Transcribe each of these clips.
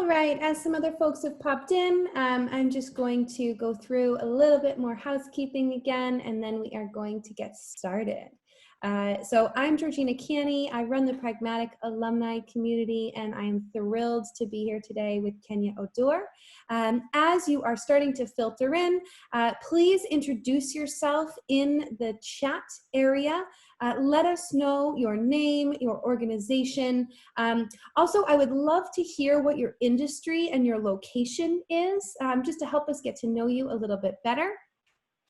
right, as some other folks have popped in, I'm just going to go through a little bit more housekeeping again, and then we are going to get started. So I'm Georgina Canny. I run the Pragmatic Alumni Community, and I am thrilled to be here today with Kenya Odur. As you are starting to filter in, please introduce yourself in the chat area. Let us know your name, your organization. Also, I would love to hear what your industry and your location is, just to help us get to know you a little bit better.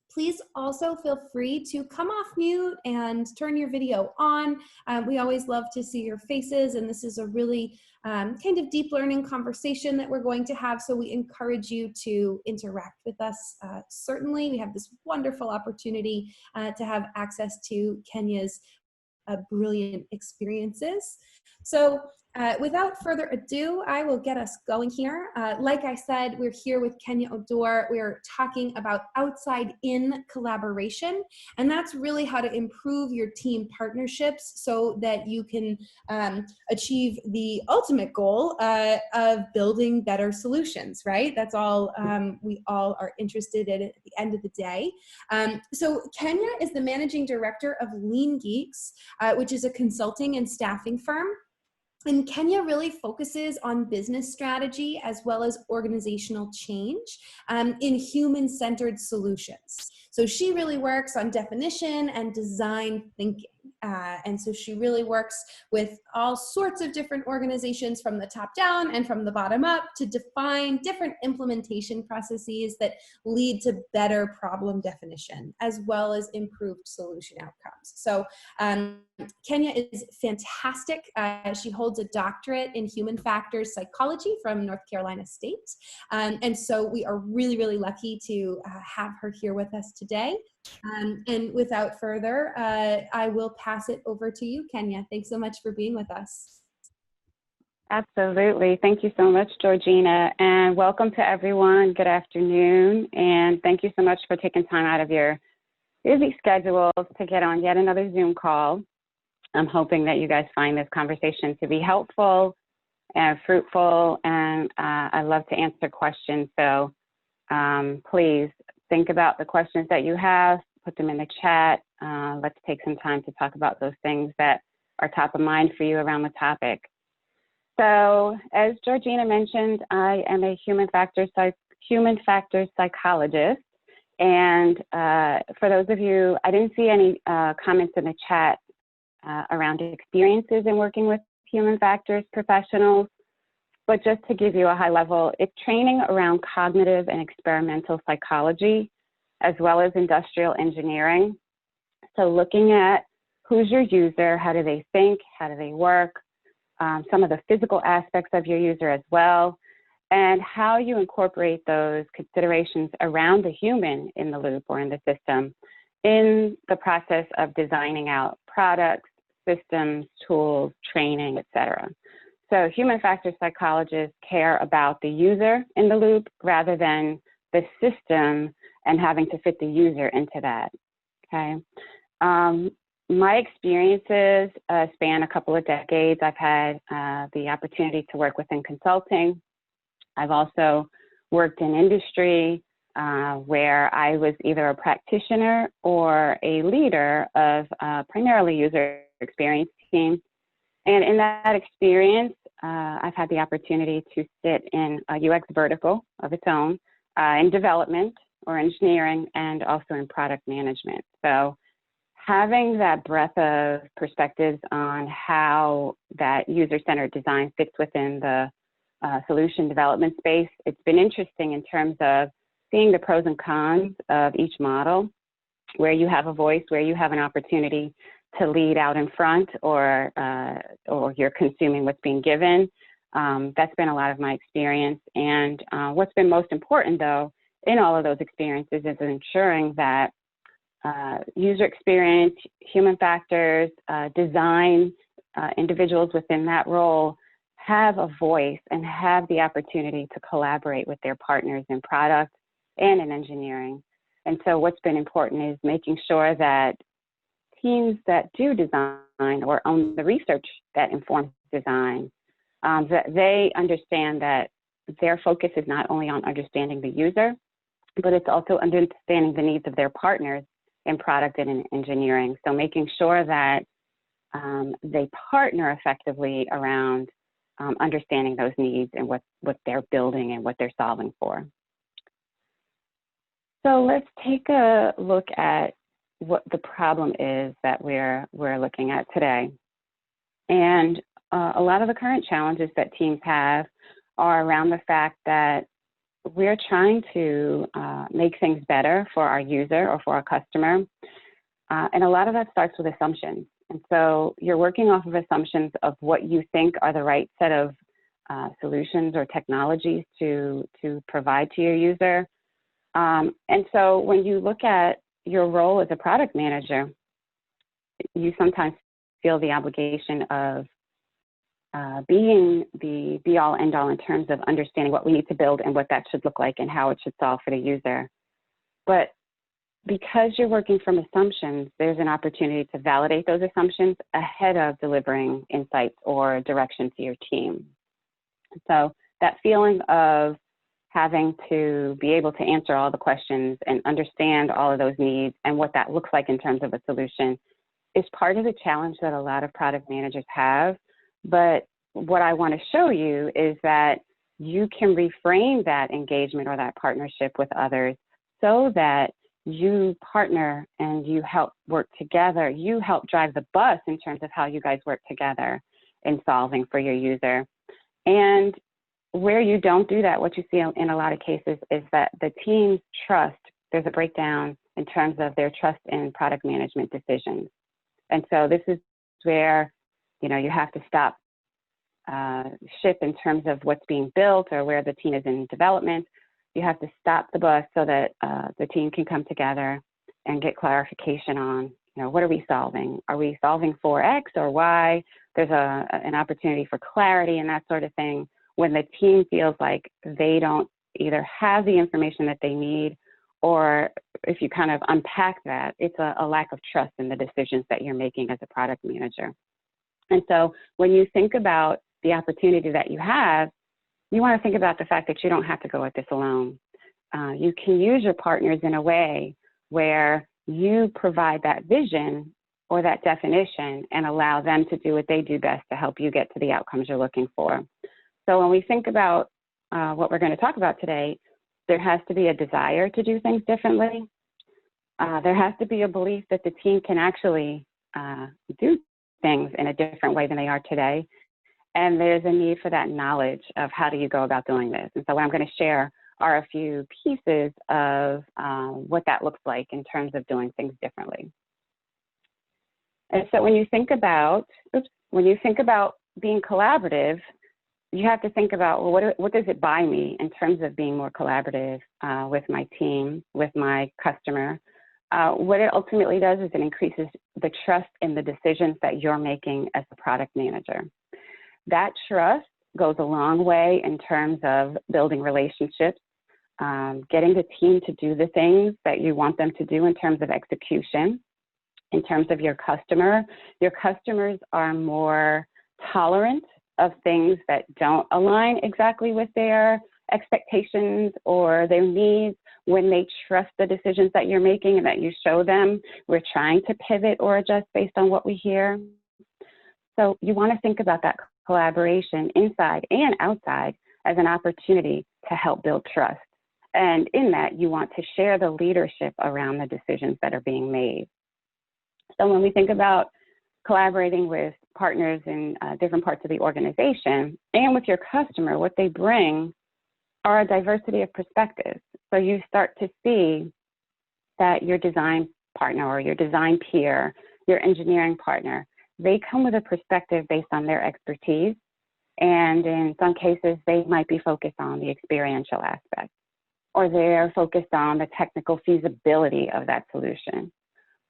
Please also feel free to come off mute and turn your video on. We always love to see your faces, and this is a really kind of deep learning conversation that we're going to have, so we encourage you to interact with us. Certainly, we have this wonderful opportunity to have access to Kenya's brilliant experiences. So without further ado, I will get us going here. Like I said, we're here with Kenya Odur. We're talking about outside-in collaboration, and that's really how to improve your team partnerships so that you can achieve the ultimate goal of building better solutions, right? That's all we all are interested in at the end of the day. So Kenya is the managing director of Lean Geeks, which is a consulting and staffing firm. And Kenya really focuses on business strategy as well as organizational change in human-centered solutions. So she really works on definition and design thinking. And so she really works with all sorts of different organizations from the top down and from the bottom up to define different implementation processes that lead to better problem definition as well as improved solution outcomes. So Kenya is fantastic. She holds a doctorate in human factors psychology from North Carolina State. And so we are really, really lucky to have her here with us today. And without further, I will pass it over to you, Kenya. Thanks so much for being with us. Absolutely. Thank you so much, Georgina, and welcome to everyone. Good afternoon, and thank you so much for taking time out of your busy schedules to get on yet another Zoom call. I'm hoping that you guys find this conversation to be helpful and fruitful, and I love to answer questions. So please think about the questions that you have, put them in the chat. Let's take some time to talk about those things that are top of mind for you around the topic. So as Georgina mentioned, I am a human factors psychologist. And for those of you, I didn't see any comments in the chat around experiences in working with human factors professionals, but just to give you a high level, it's training around cognitive and experimental psychology, as well as industrial engineering. So looking at who's your user, how do they think, how do they work, some of the physical aspects of your user as well, and how you incorporate those considerations around the human in the loop or in the system in the process of designing out products, systems, tools, training, etc. So human factors psychologists care about the user in the loop rather than the system and having to fit the user into that, okay? My experiences span a couple of decades. I've had the opportunity to work within consulting. I've also worked in industry where I was either a practitioner or a leader of primarily user experience teams. And in that experience, I've had the opportunity to sit in a UX vertical of its own in development or engineering and also in product management. So having that breadth of perspectives on how that user-centered design fits within the solution development space, it's been interesting in terms of seeing the pros and cons of each model, where you have a voice, where you have an opportunity to lead out in front, or you're consuming what's being given. That's been a lot of my experience. And what's been most important, though, in all of those experiences is ensuring that user experience, human factors, design, individuals within that role have a voice and have the opportunity to collaborate with their partners in product and in engineering. And so what's been important is making sure that teams that do design or own the research that informs design, that they understand that their focus is not only on understanding the user, but it's also understanding the needs of their partners in product and in engineering. So making sure that they partner effectively around understanding those needs and what they're building and what they're solving for. So let's take a look at what the problem is that we're looking at today. And a lot of the current challenges that teams have are around the fact that we're trying to make things better for our user or for our customer. And a lot of that starts with assumptions. And so you're working off of assumptions of what you think are the right set of solutions or technologies to provide to your user. And so when you look at your role as a product manager, you sometimes feel the obligation of being the be-all, end-all in terms of understanding what we need to build and what that should look like and how it should solve for the user. But because you're working from assumptions, there's an opportunity to validate those assumptions ahead of delivering insights or direction to your team. So that feeling of having to be able to answer all the questions and understand all of those needs and what that looks like in terms of a solution is part of the challenge that a lot of product managers have. But what I want to show you is that you can reframe that engagement or that partnership with others so that you partner and you help work together. You help drive the bus in terms of how you guys work together in solving for your user. And where you don't do that, what you see in a lot of cases is that the team's trust, there's a breakdown in terms of their trust in product management decisions. And so this is where, you know, you have to stop ship in terms of what's being built or where the team is in development. You have to stop the bus so that the team can come together and get clarification on, you know, what are we solving? Are we solving for X or Y? There's an opportunity for clarity and that sort of thing when the team feels like they don't either have the information that they need, or if you kind of unpack that, it's a lack of trust in the decisions that you're making as a product manager. And so when you think about the opportunity that you have, you want to think about the fact that you don't have to go at this alone. You can use your partners in a way where you provide that vision or that definition and allow them to do what they do best to help you get to the outcomes you're looking for. So when we think about what we're going to talk about today, there has to be a desire to do things differently. There has to be a belief that the team can actually do things in a different way than they are today. And there's a need for that knowledge of how do you go about doing this. And so what I'm going to share are a few pieces of what that looks like in terms of doing things differently. And so when you think about, being collaborative, you have to think about, well, what does it buy me in terms of being more collaborative with my team, with my customer? What it ultimately does is it increases the trust in the decisions that you're making as a product manager. That trust goes a long way in terms of building relationships, getting the team to do the things that you want them to do in terms of execution. In terms of your customer, your customers are more tolerant of things that don't align exactly with their expectations or their needs when they trust the decisions that you're making and that you show them we're trying to pivot or adjust based on what we hear. So you want to think about that collaboration inside and outside as an opportunity to help build trust. And in that, you want to share the leadership around the decisions that are being made. So when we think about collaborating with partners in different parts of the organization and with your customer, what they bring are a diversity of perspectives. So you start to see that your design partner or your design peer, your engineering partner, they come with a perspective based on their expertise. And in some cases, they might be focused on the experiential aspect, or they're focused on the technical feasibility of that solution.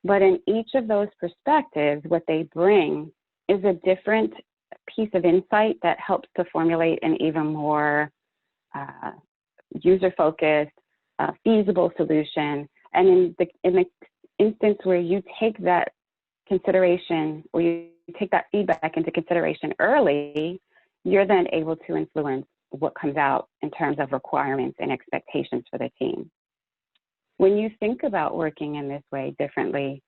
But in each of those perspectives, what they bring is a different piece of insight that helps to formulate an even more user-focused, feasible solution. And in the instance where you take that consideration, or you take that feedback into consideration early, you're then able to influence what comes out in terms of requirements and expectations for the team. When you think about working in this way differently,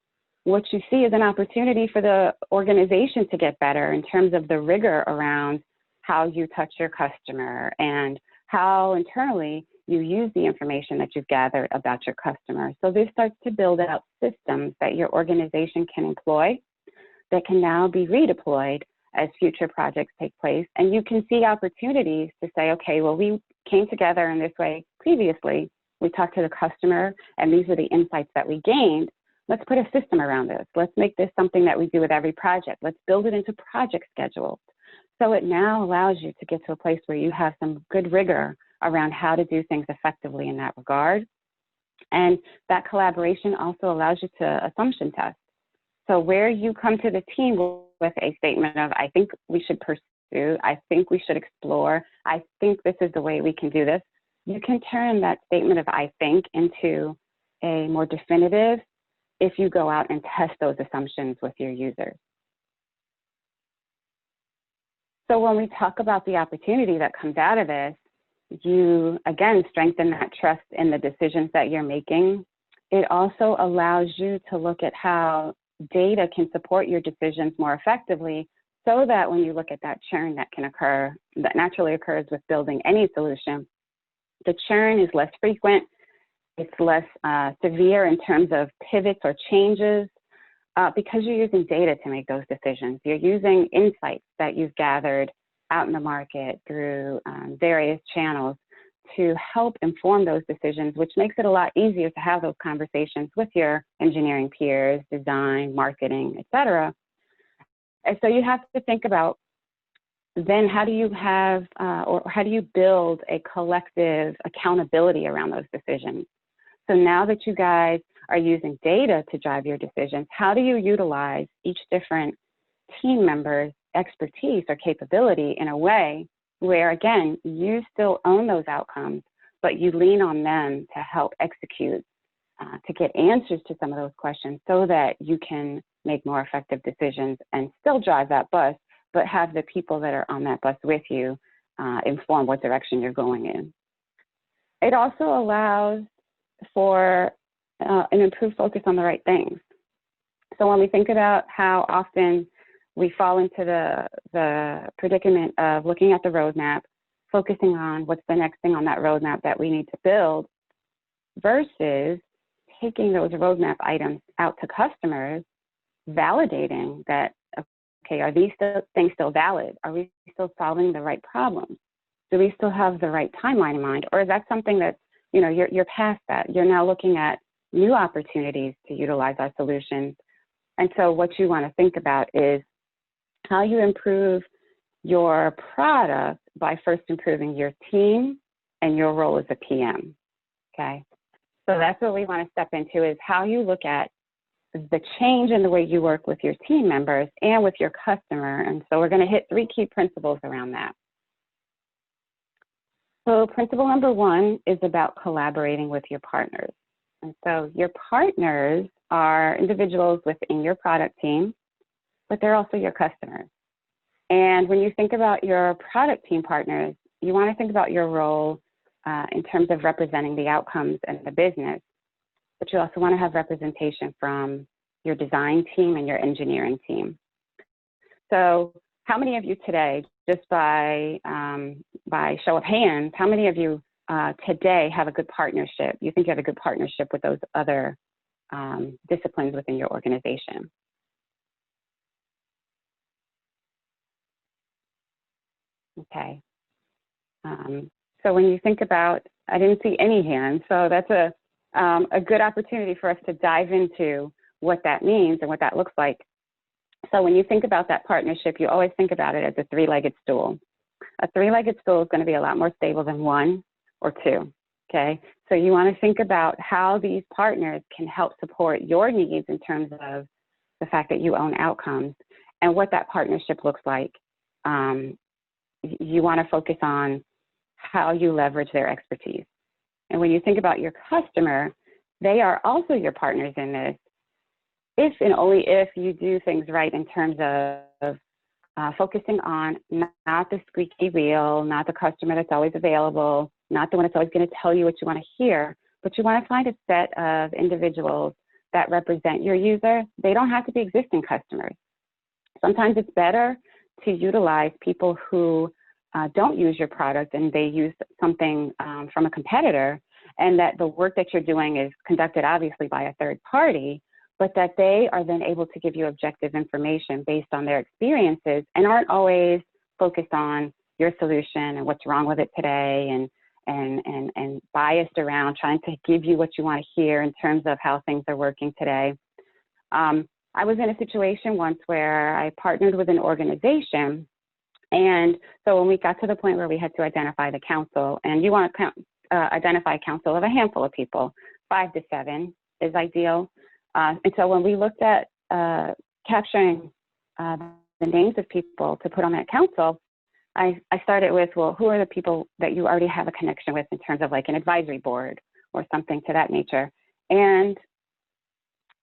what you see is an opportunity for the organization to get better in terms of the rigor around how you touch your customer and how internally you use the information that you've gathered about your customer. So this starts to build out systems that your organization can employ that can now be redeployed as future projects take place. And you can see opportunities to say, okay, well, we came together in this way previously. We talked to the customer, and these are the insights that we gained. Let's put a system around this. Let's make this something that we do with every project. Let's build it into project schedules. So it now allows you to get to a place where you have some good rigor around how to do things effectively in that regard. And that collaboration also allows you to assumption test. So where you come to the team with a statement of, I think we should pursue, I think we should explore, I think this is the way we can do this, you can turn that statement of I think into a more definitive if you go out and test those assumptions with your users. So when we talk about the opportunity that comes out of this, you, again, strengthen that trust in the decisions that you're making. It also allows you to look at how data can support your decisions more effectively so that when you look at that churn that can occur, that naturally occurs with building any solution, the churn is less frequent, it's less severe in terms of pivots or changes because you're using data to make those decisions. You're using insights that you've gathered out in the market through various channels to help inform those decisions, which makes it a lot easier to have those conversations with your engineering peers, design, marketing, et cetera. And so you have to think about then how do you have, or how do you build a collective accountability around those decisions? So now that you guys are using data to drive your decisions, how do you utilize each different team member's expertise or capability in a way where, again, you still own those outcomes, but you lean on them to help execute, to get answers to some of those questions so that you can make more effective decisions and still drive that bus, but have the people that are on that bus with you inform what direction you're going in. It also allows for an improved focus on the right things. So when we think about how often we fall into the predicament of looking at the roadmap, focusing on what's the next thing on that roadmap that we need to build, versus taking those roadmap items out to customers, validating that, okay, are these things still valid? Are we still solving the right problems? Do we still have the right timeline in mind? Or is that something that's, you know, you're past that? You're now looking at new opportunities to utilize our solutions. And so what you want to think about is how you improve your product by first improving your team and your role as a PM, okay? So that's what we want to step into, is how you look at the change in the way you work with your team members and with your customer. And so we're going to hit 3 key principles around that. So principle number 1 is about collaborating with your partners. And so your partners are individuals within your product team, but they're also your customers. And when you think about your product team partners, you want to think about your role in terms of representing the outcomes and the business, but you also want to have representation from your design team and your engineering team. So how many of you today, just by show of hands, how many of you today have a good partnership? You think you have a good partnership with those other disciplines within your organization? Okay. So when you think about, I didn't see any hands, so that's a good opportunity for us to dive into what that means and what that looks like. So when you think about that partnership, you always think about it as a 3-legged stool. A 3-legged stool is going to be a lot more stable than 1 or 2, okay? So you want to think about how these partners can help support your needs in terms of the fact that you own outcomes and what that partnership looks like. You want to focus on how you leverage their expertise. And when you think about your customer, they are also your partners in this, if and only if you do things right in terms of focusing on not the squeaky wheel, not the customer that's always available, not the one that's always going to tell you what you want to hear, but you want to find a set of individuals that represent your user. They don't have to be existing customers. Sometimes it's better to utilize people who don't use your product and they use something from a competitor, and that the work that you're doing is conducted obviously by a third party, but that they are then able to give you objective information based on their experiences and aren't always focused on your solution and what's wrong with it today and biased around trying to give you what you want to hear in terms of how things are working today. I was in a situation once where I partnered with an organization, and so when we got to the point where we had to identify the council, and you want to identify a council of a handful of people, 5 to 7 is ideal. And so when we looked at capturing the names of people to put on that council, I started with, well, who are the people that you already have a connection with in terms of like an advisory board or something to that nature? And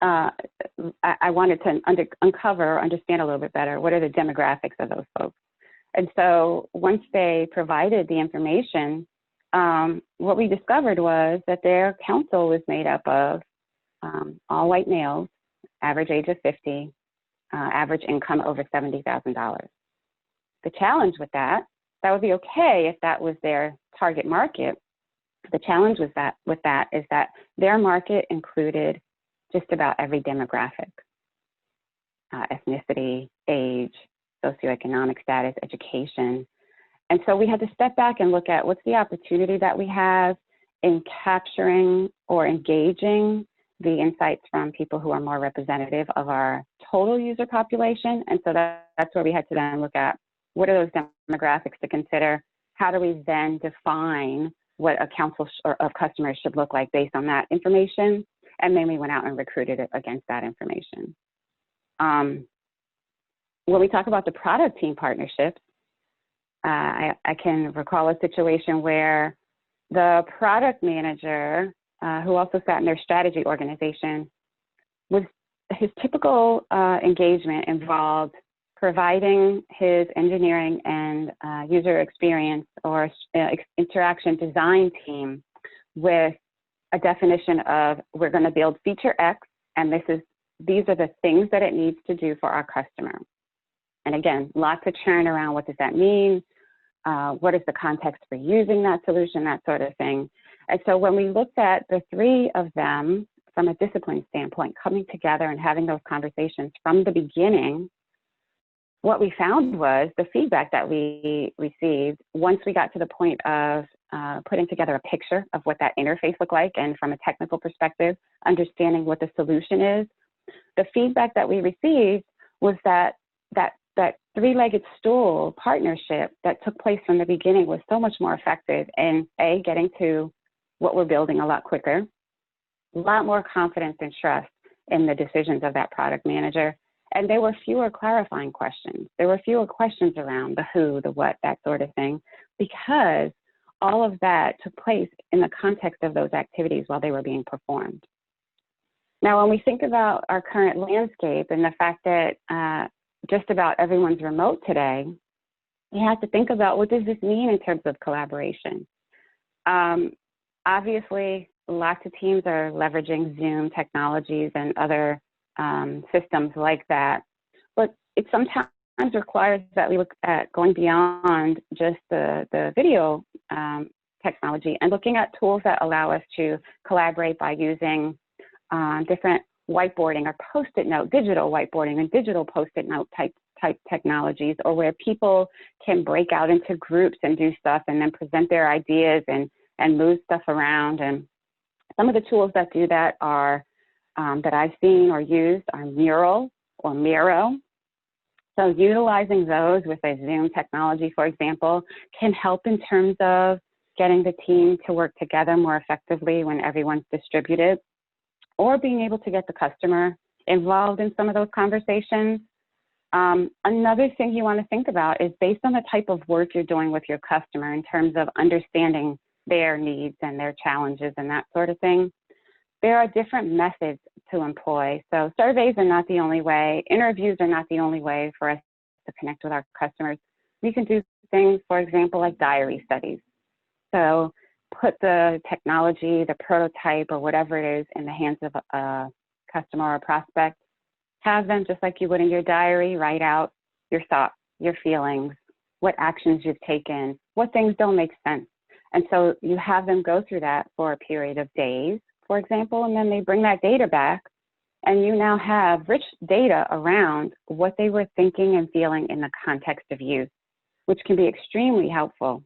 I wanted to understand a little bit better, what are the demographics of those folks? And so once they provided the information, what we discovered was that their council was made up of all white males, average age of 50, average income over $70,000. The challenge with that would be okay if that was their target market. The challenge with that is that their market included just about every demographic, ethnicity, age, socioeconomic status, education. And so we had to step back and look at what's the opportunity that we have in capturing or engaging the insights from people who are more representative of our total user population. And so that's where we had to then look at what are those demographics to consider? How do we then define what a council of customers should look like based on that information? And then we went out and recruited it against that information. When we talk about the product team partnerships, I can recall a situation where the product manager, who also sat in their strategy organization, his typical engagement involved providing his engineering and user experience or interaction design team with a definition of, we're going to build feature X, and these are the things that it needs to do for our customer. And again, lots of churn around what does that mean? What is the context for using that solution, that sort of thing. And so when we looked at the 3 of them from a discipline standpoint, coming together and having those conversations from the beginning, what we found was the feedback that we received once we got to the point of putting together a picture of what that interface looked like, and from a technical perspective, understanding what the solution is. The feedback that we received was that 3-legged stool partnership that took place from the beginning was so much more effective in getting to what we're building a lot quicker, a lot more confidence and trust in the decisions of that product manager. And there were fewer clarifying questions. There were fewer questions around the who, the what, that sort of thing, because all of that took place in the context of those activities while they were being performed. Now, when we think about our current landscape and the fact that just about everyone's remote today, we have to think about, what does this mean in terms of collaboration? Obviously, lots of teams are leveraging Zoom technologies and other systems like that, but it sometimes requires that we look at going beyond just the video technology and looking at tools that allow us to collaborate by using different whiteboarding or post-it note, digital whiteboarding and digital post-it note type technologies, or where people can break out into groups and do stuff and then present their ideas and move stuff around. And some of the tools that do that are that I've seen or used are Mural or Miro. So utilizing those with a Zoom technology, for example, can help in terms of getting the team to work together more effectively when everyone's distributed, or being able to get the customer involved in some of those conversations. Another thing you want to think about is based on the type of work you're doing with your customer in terms of understanding their needs and their challenges and that sort of thing. There are different methods to employ. So surveys are not the only way. Interviews are not the only way for us to connect with our customers, we can do things, for example, like diary studies. So put the technology, the prototype, or whatever it is in the hands of a customer or prospect. Have them, just like you would in your diary, write out your thoughts, your feelings, what actions you've taken, what things don't make sense. And so you have them go through that for a period of days, for example, and then they bring that data back, and you now have rich data around what they were thinking and feeling in the context of use, which can be extremely helpful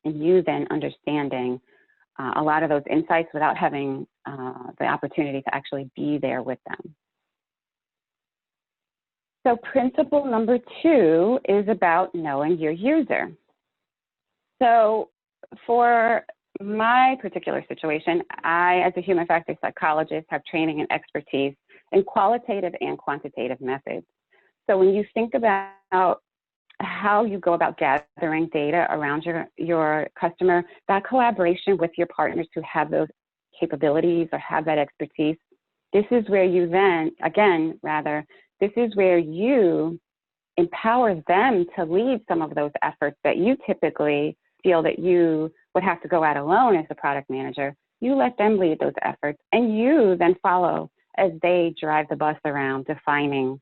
in you then understanding a lot of those insights without having the opportunity to actually be there with them. So principle number 2 is about knowing your user. So for my particular situation, I, as a human factors psychologist, have training and expertise in qualitative and quantitative methods. So when you think about how you go about gathering data around your customer, that collaboration with your partners who have those capabilities or have that expertise, this is where you then, again, rather, this is where you empower them to lead some of those efforts that you typically feel that you would have to go out alone as a product manager. You let them lead those efforts, and you then follow as they drive the bus around defining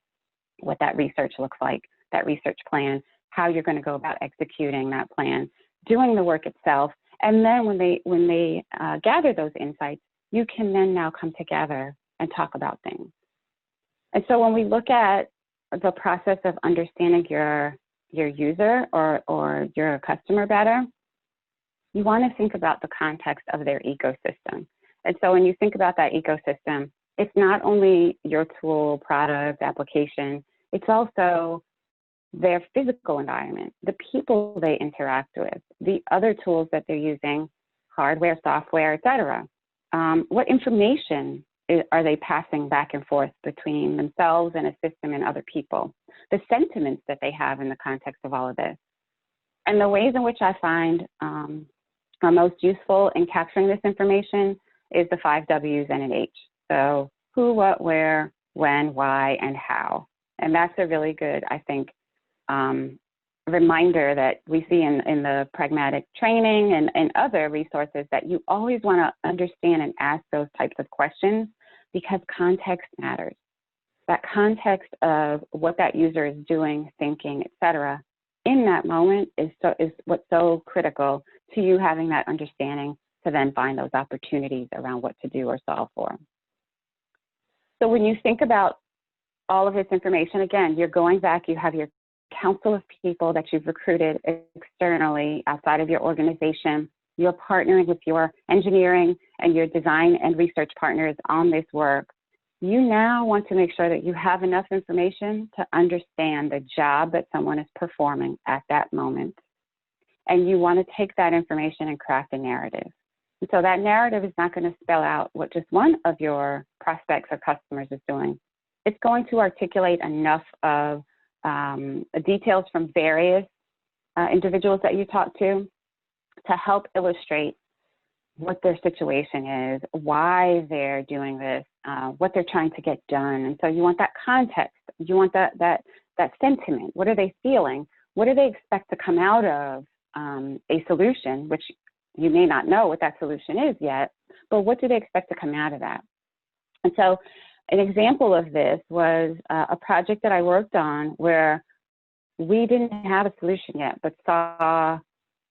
what that research looks like, that research plan, how you're going to go about executing that plan, doing the work itself. And then when they gather those insights, you can then now come together and talk about things. And so when we look at the process of understanding your user or your customer better, you want to think about the context of their ecosystem. And so when you think about that ecosystem, it's not only your tool, product, application, it's also their physical environment, the people they interact with, the other tools that they're using, hardware, software, et cetera. What information are they passing back and forth between themselves and a system and other people? The sentiments that they have in the context of all of this. And the ways in which I find are most useful in capturing this information is the 5 W's and an H. So who, what, where, when, why, and how. And that's a really good, I think, reminder that we see in the pragmatic training and other resources, that you always want to understand and ask those types of questions, because context matters. That context of what that user is doing, thinking, et cetera, in that moment is what's so critical to you having that understanding to then find those opportunities around what to do or solve for. So when you think about all of this information, again, you're going back, you have your council of people that you've recruited externally outside of your organization. You're partnering with your engineering and your design and research partners on this work. You now want to make sure that you have enough information to understand the job that someone is performing at that moment. And you want to take that information and craft a narrative. And so that narrative is not going to spell out what just one of your prospects or customers is doing. It's going to articulate enough of details from various individuals that you talk to help illustrate what their situation is, why they're doing this, what they're trying to get done. And so you want that context, you want that sentiment. What are they feeling? What do they expect to come out of a solution, which you may not know what that solution is yet, but what do they expect to come out of that? And so an example of this was a project that I worked on where we didn't have a solution yet, but saw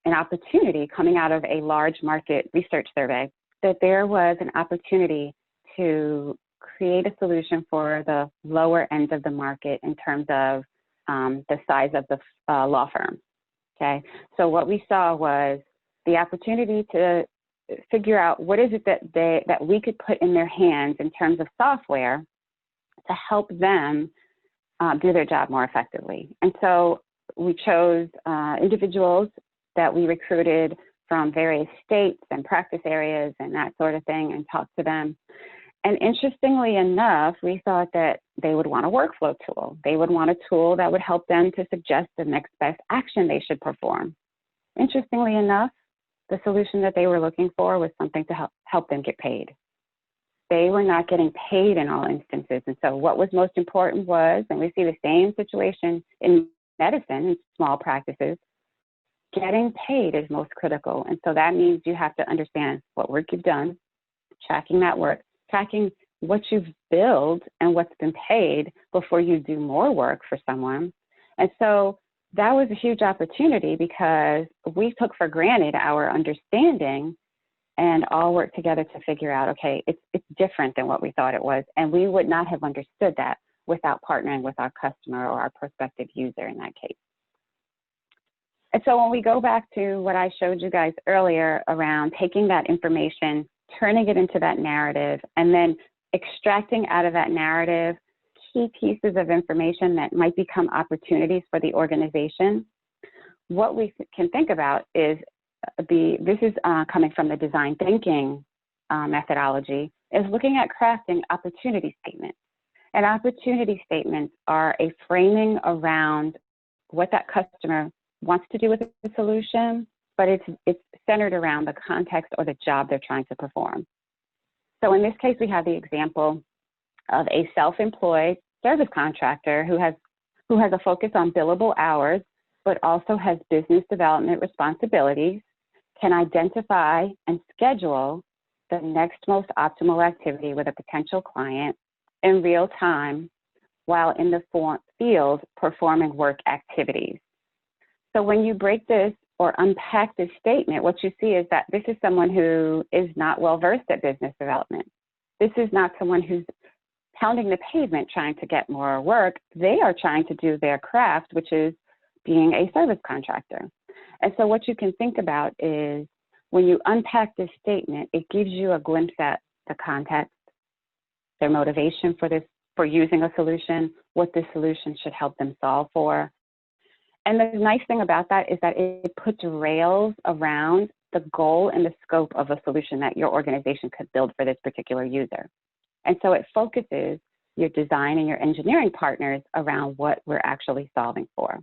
an opportunity coming out of a large market research survey, that there was an opportunity to create a solution for the lower end of the market in terms of the size of the law firm. Okay, so what we saw was the opportunity to figure out what is it that we could put in their hands in terms of software to help them do their job more effectively. And so we chose individuals that we recruited from various states and practice areas and that sort of thing, and talked to them. And interestingly enough, we thought that they would want a workflow tool. They would want a tool that would help them to suggest the next best action they should perform. Interestingly enough, the solution that they were looking for was something to help them get paid. They were not getting paid in all instances. And so what was most important was, and we see the same situation in medicine in small practices, getting paid is most critical. And so that means you have to understand what work you've done, tracking that work, tracking what you've billed and what's been paid before you do more work for someone. And so that was a huge opportunity because we took for granted our understanding and all worked together to figure out, okay, it's different than what we thought it was. And we would not have understood that without partnering with our customer or our prospective user in that case. And so when we go back to what I showed you guys earlier around taking that information, turning it into that narrative, and then extracting out of that narrative key pieces of information that might become opportunities for the organization, what we can think about is this is coming from the design thinking methodology, is looking at crafting opportunity statements. And opportunity statements are a framing around what that customer wants to do with the solution, but it's centered around the context or the job they're trying to perform. So in this case, we have the example of a self-employed service contractor who has a focus on billable hours, but also has business development responsibilities, can identify and schedule the next most optimal activity with a potential client in real time while in the field performing work activities. So when you break this or unpack this statement, what you see is that this is someone who is not well versed at business development. This is not someone who's pounding the pavement trying to get more work. They are trying to do their craft, which is being a service contractor. And so what you can think about is when you unpack this statement, it gives you a glimpse at the context, their motivation for using a solution, what this solution should help them solve for. And the nice thing about that is that it puts rails around the goal and the scope of a solution that your organization could build for this particular user. And so it focuses your design and your engineering partners around what we're actually solving for,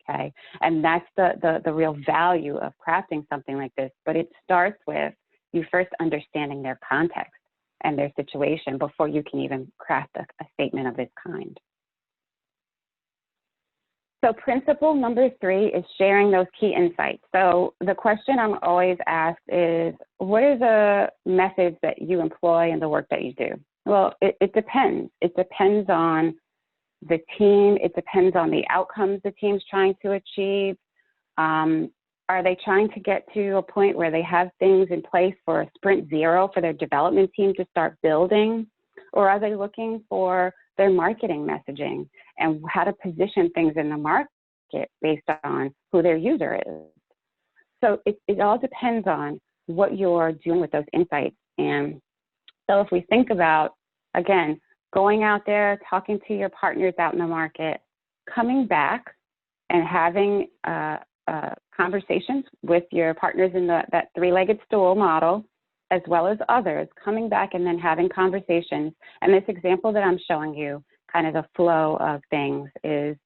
okay? And that's the real value of crafting something like this, but it starts with you first understanding their context and their situation before you can even craft a statement of this kind. So principle number 3 is sharing those key insights. So the question I'm always asked is, what are the methods that you employ in the work that you do? Well, it depends. It depends on the team. It depends on the outcomes the team's trying to achieve. Are they trying to get to a point where they have things in place for a sprint 0 for their development team to start building? Or are they looking for their marketing messaging and how to position things in the market based on who their user is? So it all depends on what you're doing with those insights. And so if we think about, again, going out there, talking to your partners out in the market, coming back and having conversations with your partners in that 3-legged stool model, as well as others, coming back and then having conversations. And this example that I'm showing you, kind of the flow of things, is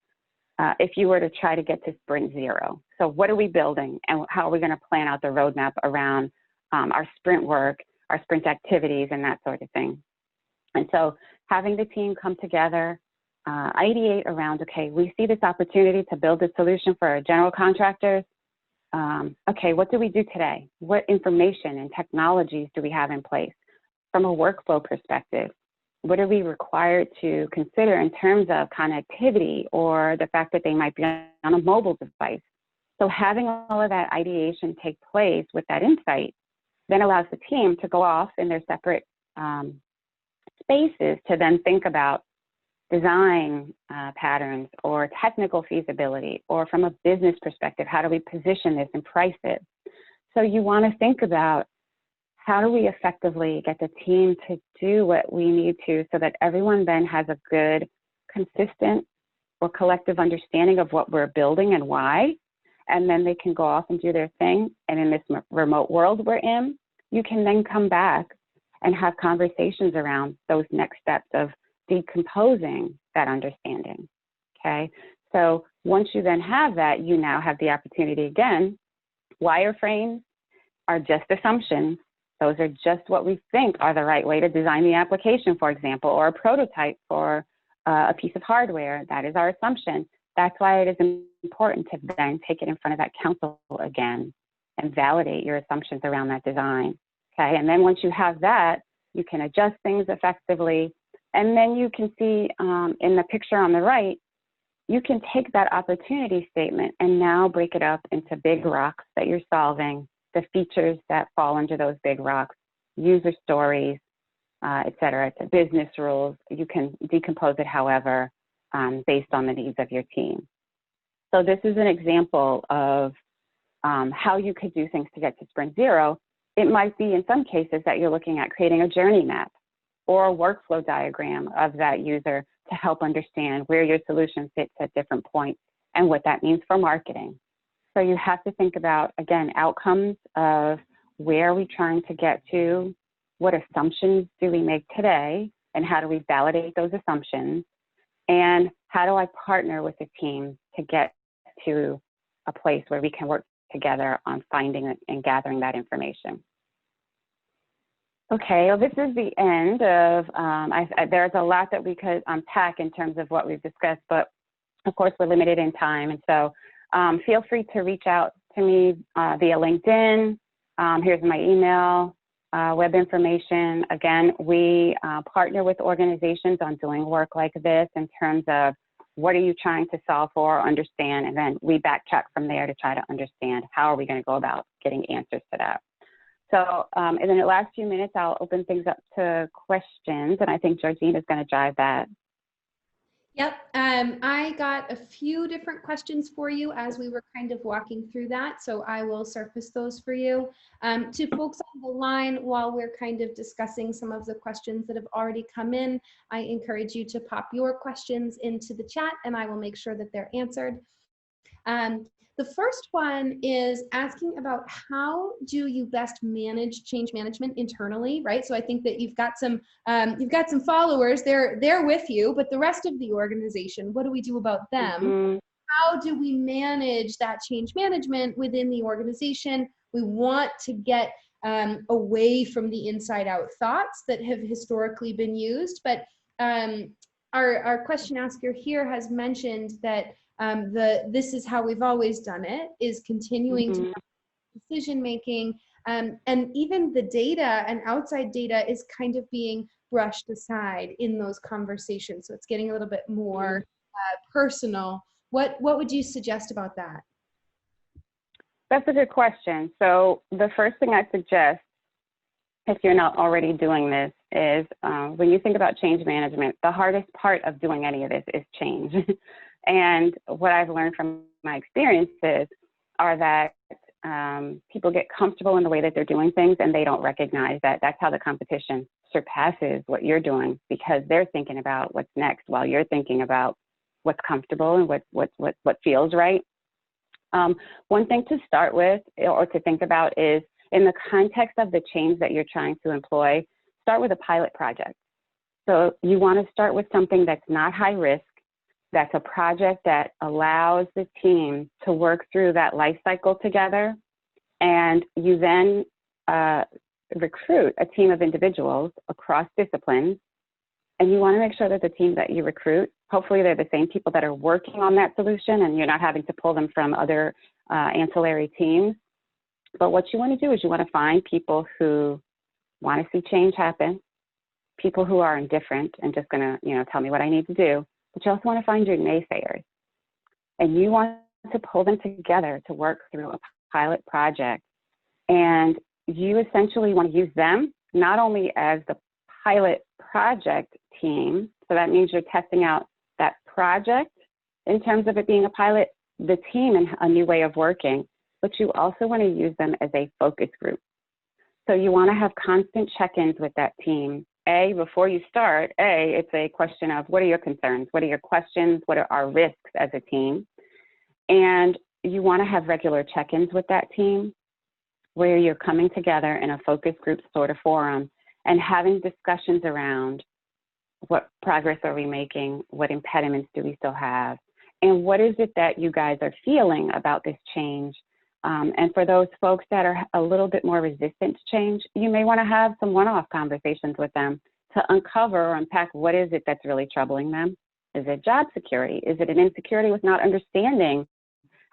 if you were to try to get to sprint 0. So what are we building and how are we going to plan out the roadmap around our sprint work, our sprint activities, and that sort of thing. And so having the team come together, ideate around, okay, we see this opportunity to build a solution for our general contractors. Okay, what do we do today? What information and technologies do we have in place? From a workflow perspective, what are we required to consider in terms of connectivity or the fact that they might be on a mobile device? So having all of that ideation take place with that insight then allows the team to go off in their separate spaces to then think about design patterns or technical feasibility, or from a business perspective, how do we position this and price it? So you want to think about how do we effectively get the team to do what we need to so that everyone then has a good, consistent or collective understanding of what we're building and why, and then they can go off and do their thing. And in this remote world we're in, you can then come back and have conversations around those next steps of decomposing that understanding, okay? So once you then have that, you now have the opportunity again. Wireframes are just assumptions. Those are just what we think are the right way to design the application, for example, or a prototype for a piece of hardware. That is our assumption. That's why it is important to then take it in front of that council again and validate your assumptions around that design. Okay, and then once you have that, you can adjust things effectively. And then you can see in the picture on the right, you can take that opportunity statement and now break it up into big rocks that you're solving, the features that fall under those big rocks, user stories, et cetera. It's business rules. You can decompose it however, based on the needs of your team. So this is an example of how you could do things to get to Sprint Zero. It might be in some cases that you're looking at creating a journey map or a workflow diagram of that user to help understand where your solution fits at different points and what that means for marketing. So you have to think about, again, outcomes of where are we trying to get to, what assumptions do we make today, and how do we validate those assumptions, and how do I partner with the team to get to a place where we can work together on finding and gathering that information. Okay, well, this is the end of, there's a lot that we could unpack in terms of what we've discussed, but of course we're limited in time. And so feel free to reach out to me via LinkedIn. Here's my email, web information. Again, we partner with organizations on doing work like this in terms of what are you trying to solve for, understand, and then we backtrack from there to try to understand how are we going to go about getting answers to that. So in the last few minutes, I'll open things up to questions, and I think Georgina is going to drive that. Yep, I got a few different questions for you as we were kind of walking through that, so I will surface those for you. To folks on the line, while we're kind of discussing some of the questions that have already come in, I encourage you to pop your questions into the chat and I will make sure that they're answered. The first one is asking about how do you best manage change management internally, right? So I think that you've got some followers, they're with you, but the rest of the organization, what do we do about them? Mm-hmm. How do we manage that change management within the organization? We want to get away from the inside out thoughts that have historically been used, but our question asker here has mentioned that this is how we've always done it, is continuing mm-hmm. to decision making, and even the data and outside data is kind of being brushed aside in those conversations. So it's getting a little bit more personal. What would you suggest about that? That's a good question. So the first thing I suggest, if you're not already doing this, is when you think about change management, the hardest part of doing any of this is change. And what I've learned from my experiences are that people get comfortable in the way that they're doing things and they don't recognize that that's how the competition surpasses what you're doing, because they're thinking about what's next while you're thinking about what's comfortable and what feels right. One thing to start with or to think about is, in the context of the change that you're trying to employ, start with a pilot project. So you want to start with something that's not high risk, that's a project that allows the team to work through that life cycle together, and you then recruit a team of individuals across disciplines, and you want to make sure that the team that you recruit, hopefully they're the same people that are working on that solution and you're not having to pull them from other ancillary teams. But what you want to do is you want to find people who want to see change happen, people who are indifferent and just going to, tell me what I need to do. But you also want to find your naysayers, and you want to pull them together to work through a pilot project. And you essentially want to use them not only as the pilot project team, so that means you're testing out that project in terms of it being a pilot, the team and a new way of working, but you also want to use them as a focus group. So you want to have constant check-ins with that team. Before you start, it's a question of what are your concerns? What are your questions? What are our risks as a team? And you want to have regular check-ins with that team where you're coming together in a focus group sort of forum and having discussions around what progress are we making? What impediments do we still have? And what is it that you guys are feeling about this change? And for those folks that are a little bit more resistant to change, you may want to have some one-off conversations with them to uncover or unpack what is it that's really troubling them Is it job security? Is it an insecurity with not understanding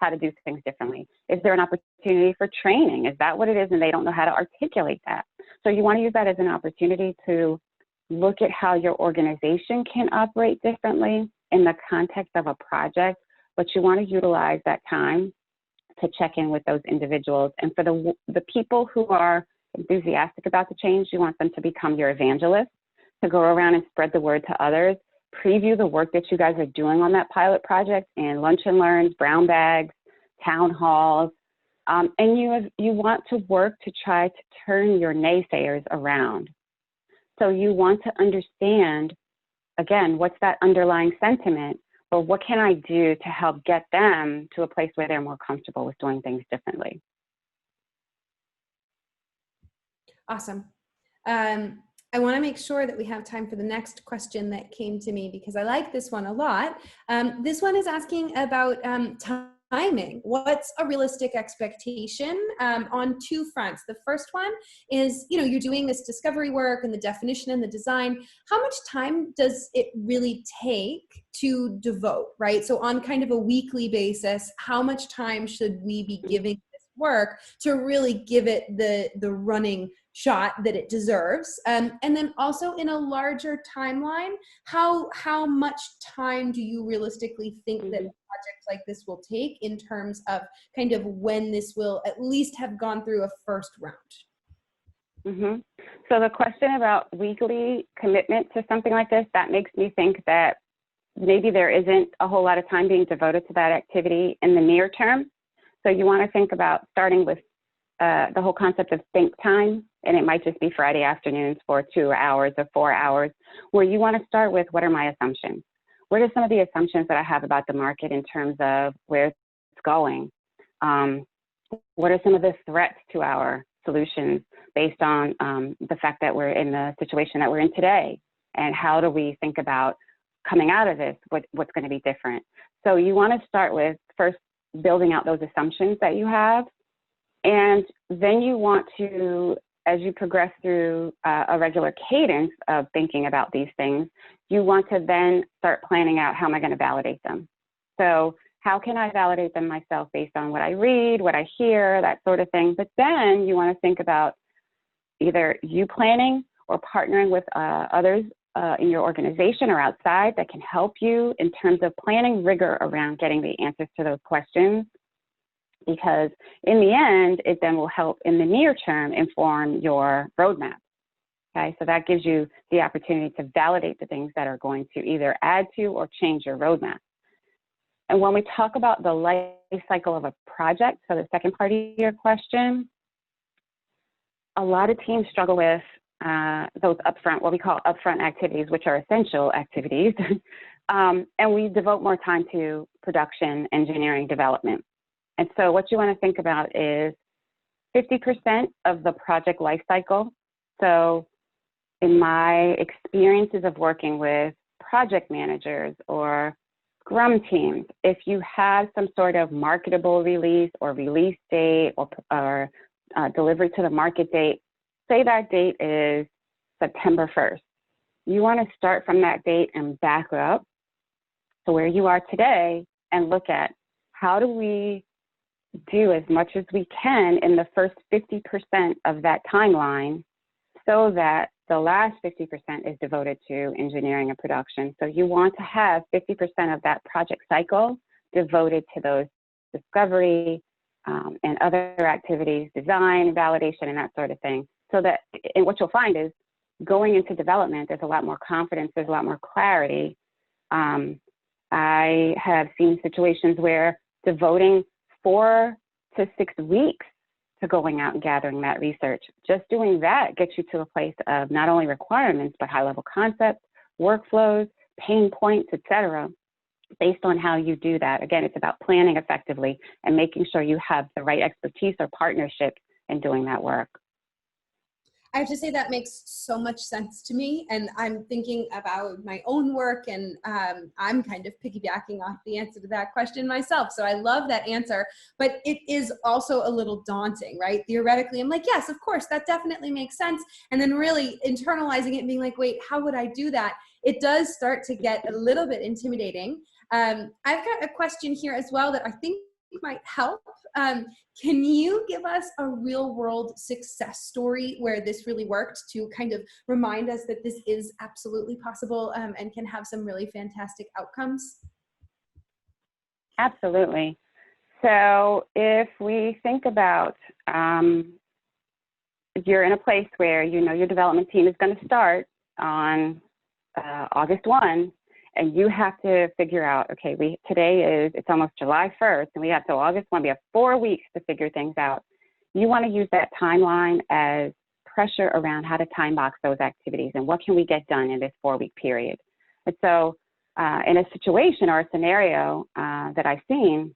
how to do things differently? Is there an opportunity for training? Is that what it is and they don't know how to articulate that? So you want to use that as an opportunity to look at how your organization can operate differently in the context of a project, but you want to utilize that time to check in with those individuals. And for the people who are enthusiastic about the change, you want them to become your evangelists, to go around and spread the word to others, preview the work that you guys are doing on that pilot project in lunch and learns, brown bags, town halls, and you want to work to try to turn your naysayers around. So you want to understand, again, what's that underlying sentiment, but what can I do to help get them to a place where they're more comfortable with doing things differently? Awesome. I want to make sure that we have time for the next question that came to me because I like this one a lot. This one is asking about timing. What's a realistic expectation on two fronts? The first one is, you're doing this discovery work and the definition and the design. How much time does it really take to devote, right? So on kind of a weekly basis, how much time should we be giving this work to really give it the running shot that it deserves? And then also in a larger timeline, how much time do you realistically think that projects like this will take in terms of kind of when this will at least have gone through a first round? So the question about weekly commitment to something like this, that makes me think that maybe there isn't a whole lot of time being devoted to that activity in the near term. So you want to think about starting with the whole concept of think time, and it might just be Friday afternoons for 2 hours or 4 hours, where you want to start with, what are my assumptions? What are some of the assumptions that I have about the market in terms of where it's going? What are some of the threats to our solutions based on the fact that we're in the situation that we're in today? And how do we think about coming out of this? What's going to be different? So you want to start with first building out those assumptions that you have. And then you want to, as you progress through a regular cadence of thinking about these things, you want to then start planning out, how am I going to validate them? So how can I validate them myself based on what I read, what I hear, that sort of thing. But then you want to think about either you planning or partnering with others in your organization or outside that can help you in terms of planning rigor around getting the answers to those questions. Because in the end, it then will help in the near term inform your roadmap. Okay, so that gives you the opportunity to validate the things that are going to either add to or change your roadmap. And when we talk about the life cycle of a project, so the second part of your question, a lot of teams struggle with those upfront, what we call upfront activities, which are essential activities. And we devote more time to production, engineering, development. And so what you want to think about is 50% of the project life cycle. So in my experiences of working with project managers or Scrum teams, if you have some sort of marketable release or release date or delivery to the market date, say that date is September 1st. You want to start from that date and back up to where you are today and look at, how do we do as much as we can in the first 50% of that timeline so that the last 50% is devoted to engineering and production. So you want to have 50% of that project cycle devoted to those discovery and other activities, design, validation, and that sort of thing. So that, and what you'll find is going into development, there's a lot more confidence, there's a lot more clarity. I have seen situations where devoting 4 to 6 weeks to going out and gathering that research. Just doing that gets you to a place of not only requirements, but high-level concepts, workflows, pain points, et cetera, based on how you do that. Again, it's about planning effectively and making sure you have the right expertise or partnership in doing that work. I have to say that makes so much sense to me, and I'm thinking about my own work, and I'm kind of piggybacking off the answer to that question myself. So I love that answer, but it is also a little daunting, right? Theoretically, I'm like, yes, of course, that definitely makes sense. And then really internalizing it and being like, wait, how would I do that? it does start to get a little bit intimidating. I've got a question here as well that I think might help. Can you give us a real world success story where this really worked, to kind of remind us that this is absolutely possible and can have some really fantastic outcomes? Absolutely. So if we think about, you're in a place where you know your development team is going to start on August 1, and you have to figure out, okay, it's almost July 1st, and we have till August 1, we have 4 weeks to figure things out. You want to use that timeline as pressure around how to time box those activities and what can we get done in this 4-week period. And so in a situation or a scenario that I've seen,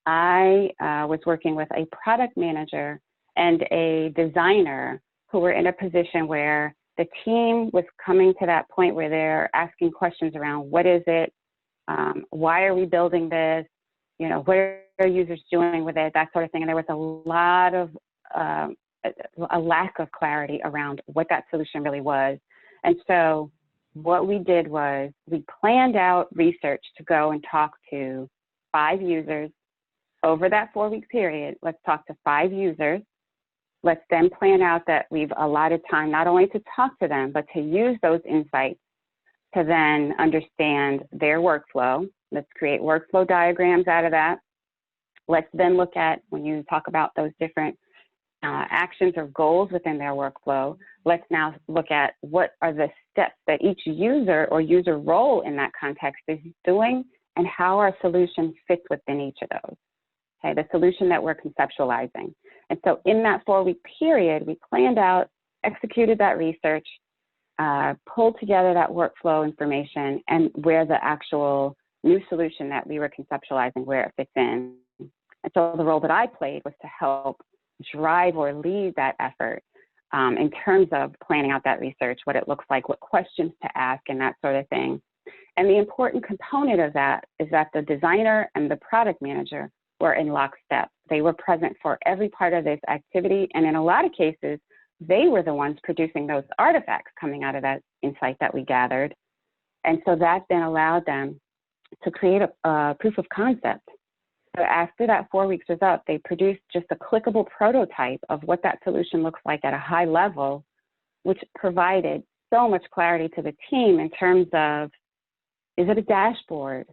I was working with a product manager and a designer who were in a position where the team was coming to that point where they're asking questions around what is it, why are we building this, you know, what are users doing with it, that sort of thing. And there was a lot of, a lack of clarity around what that solution really was. And so what we did was we planned out research to go and talk to 5 users over that 4-week period. Let's talk to 5 users. Let's then plan out that we've allotted time not only to talk to them, but to use those insights to then understand their workflow. Let's create workflow diagrams out of that. Let's then look at, when you talk about those different actions or goals within their workflow, let's now look at what are the steps that each user or user role in that context is doing and how our solution fits within each of those. Okay, the solution that we're conceptualizing. And so in that 4-week period, we planned out, executed that research, pulled together that workflow information and where the actual new solution that we were conceptualizing, where it fits in. And so the role that I played was to help drive or lead that effort in terms of planning out that research, what it looks like, what questions to ask, and that sort of thing. And the important component of that is that the designer and the product manager were in lockstep. They were present for every part of this activity, and in a lot of cases, they were the ones producing those artifacts coming out of that insight that we gathered. And so that then allowed them to create a proof of concept. So after that 4 weeks was up, they produced just a clickable prototype of what that solution looks like at a high level, which provided so much clarity to the team in terms of, is it a dashboard?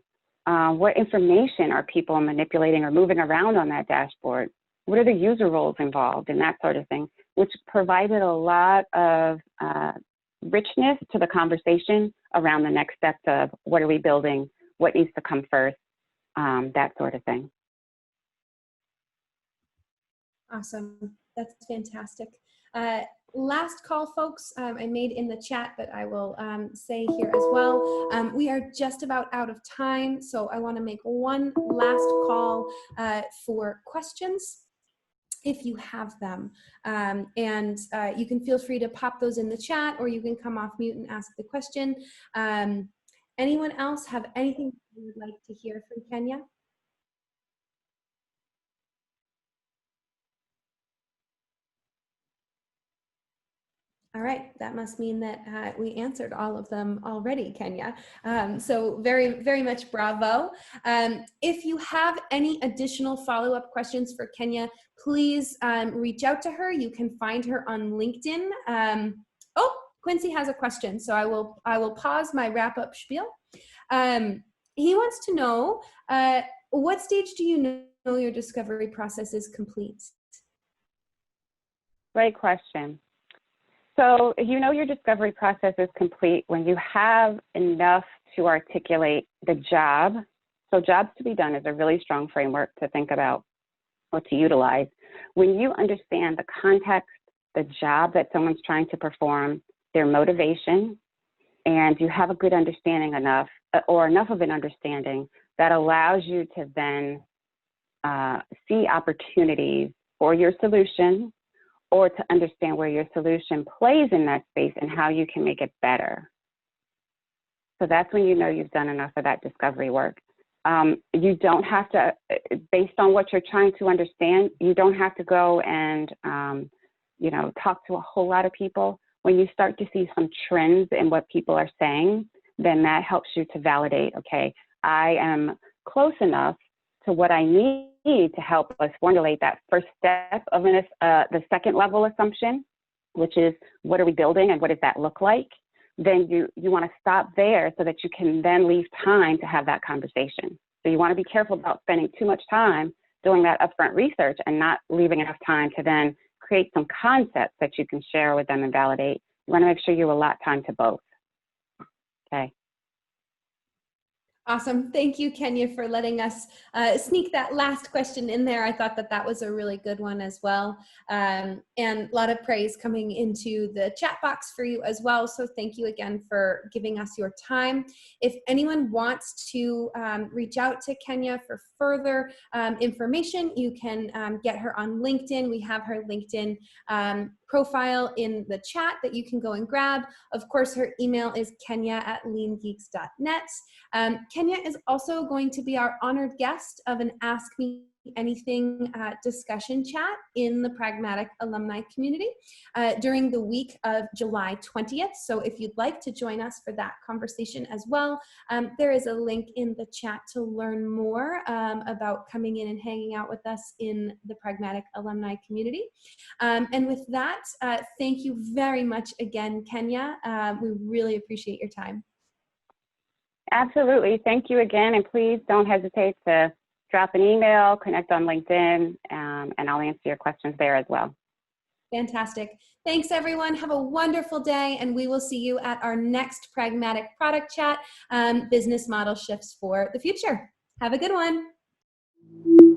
What information are people manipulating or moving around on that dashboard? What are the user roles involved and that sort of thing, which provided a lot of richness to the conversation around the next steps of what are we building, what needs to come first, that sort of thing. Awesome. That's fantastic. Last call, folks, I made in the chat, but I will say here as well. We are just about out of time, so I want to make one last call for questions, if you have them. And you can feel free to pop those in the chat, or you can come off mute and ask the question. Anyone else have anything you would like to hear from Kenya? All right, that must mean that we answered all of them already, Kenya. So very, very much bravo. If you have any additional follow-up questions for Kenya, please reach out to her. You can find her on LinkedIn. Oh, Quincy has a question, so I will pause my wrap-up spiel. He wants to know, what stage do you know your discovery process is complete? Great question. So you know your discovery process is complete when you have enough to articulate the job. So jobs to be done is a really strong framework to think about or to utilize. When you understand the context, the job that someone's trying to perform, their motivation, and you have a good understanding enough, or enough of an understanding that allows you to then see opportunities for your solution, or to understand where your solution plays in that space and how you can make it better. So that's when you know you've done enough of that discovery work. You don't have to, based on what you're trying to understand, you don't have to go and, you know, talk to a whole lot of people. when you start to see some trends in what people are saying, then that helps you to validate, okay, I am close enough to what I need to help us formulate that first step of the second level assumption, which is what are we building and what does that look like? Then you want to stop there so that you can then leave time to have that conversation. So you want to be careful about spending too much time doing that upfront research and not leaving enough time to then create some concepts that you can share with them and validate. You want to make sure you allot time to both. Okay. Awesome. Thank you, Kenya, for letting us sneak that last question in there. I thought that that was a really good one as well. And a lot of praise coming into the chat box for you as well. So thank you again for giving us your time. If anyone wants to reach out to Kenya for further information, you can get her on LinkedIn. We have her LinkedIn profile in the chat that you can go and grab. Of course, her email is kenya@leangeeks.net. Kenya is also going to be our honored guest of an Ask Me Anything discussion chat in the Pragmatic alumni community during the week of July 20th. So if you'd like to join us for that conversation as well, there is a link in the chat to learn more about coming in and hanging out with us in the Pragmatic alumni community. And with that, thank you very much again, Kenya. We really appreciate your time. Absolutely. Thank you again. And please don't hesitate to drop an email, connect on LinkedIn, and I'll answer your questions there as well. Fantastic. Thanks, everyone. Have a wonderful day, and we will see you at our next Pragmatic Product Chat, Business Model Shifts for the Future. Have a good one.